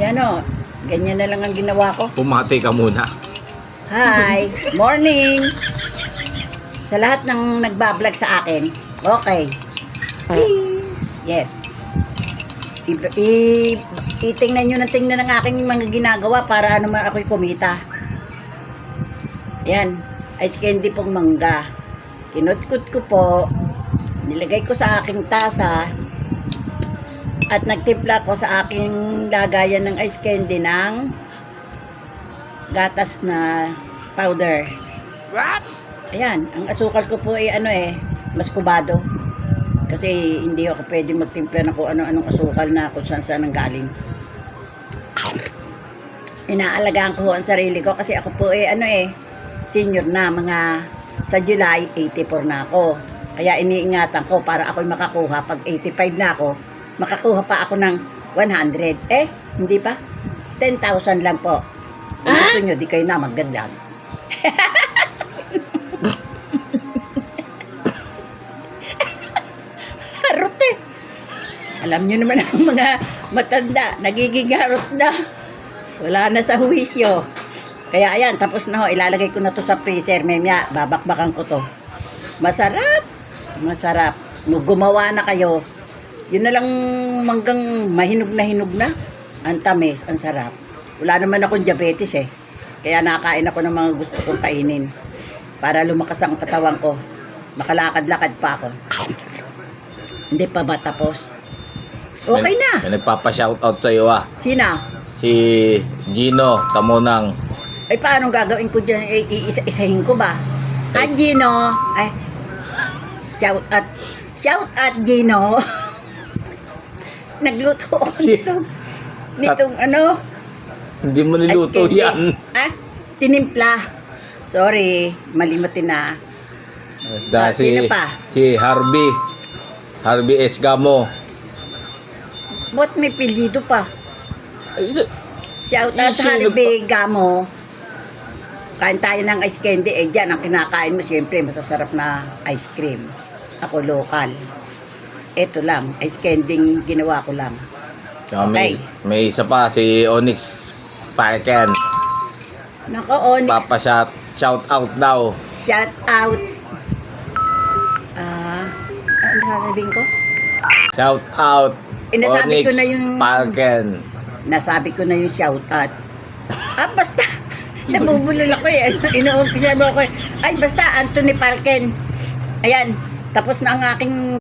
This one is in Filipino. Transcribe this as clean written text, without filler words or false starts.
Ayan o, ganyan na lang ang ginawa ko. Pumati ka muna. Hi! Morning! Sa lahat ng nagbablog sa akin, okay. Please. Yes. Itingnan nyo ng tingnan ng aking mga ginagawa para naman ako'y kumita. Yan. Ice candy pong mangga. Kinutkot ko po. Nilagay ko sa aking tasa. At nagtimpla ko sa aking lagayan ng ice candy ng gatas na powder. What? Ayan, ang asukal ko po ay mas kubado. Kasi hindi ako pwede magtimpla ng kung ano-anong asukal na kung saan ang galing. Inaalagaan ko ang sarili ko kasi ako po ay senior na, mga sa July 84 na ako. Kaya iniingatan ko para ako'y makakuha pag 85 na ako, makakuha pa ako ng 100. Hindi pa? 10,000 lang po. Kung gusto nyo, di kayo na magdagdag. Harot eh. Alam nyo naman ang mga matanda, nagiging harot na. Wala na sa huwisyo. Kaya ayan, tapos na ho, ilalagay ko na to sa freezer. Memya, babakbakan ko to. Masarap. Masarap. No, gumawa na kayo. Yun na lang manggang mahinog na. Ang tamis, ang sarap. Wala naman akong diabetes eh. Kaya nakain ako ng mga gusto kong kainin. Para lumakas ang katawan ko. Makalakad-lakad pa ako. Hindi pa ba tapos? Okay na. May nagpapa-shoutout sa iyo Sina? Si Gino Tamonang. Ay, paano gagawin ko dyan? Iisa-isahin ko ba? Hi, Gino. Ay, shout out, Gino. Nagluto ako nitong Hindi mo niluto ice candy. yan. Tinimpla. Sorry, malimutin na. Sino pa? Si Harvey Esgamo. Ba't may pilito pa? Shout out Sino Harvey Gamo. Kain tayo ng ice candy. Dyan ang kinakain mo, siyempre, masasarap na ice cream. Ako local. Ito lang, ice candy ginawa ko lang. Okay. May isa pa, si Onyx Parken. Nako, Onyx. Shout out daw. Shout out. Ano sasabihin ko? Shout out. Nasabi Onyx ko na yung... Parken. Nasabi ko na yung shout out. Basta. Nabubulol ako eh. Inuumpisa mo ako eh. Ay, basta, Anthony Parken. Ayan. Tapos na ang aking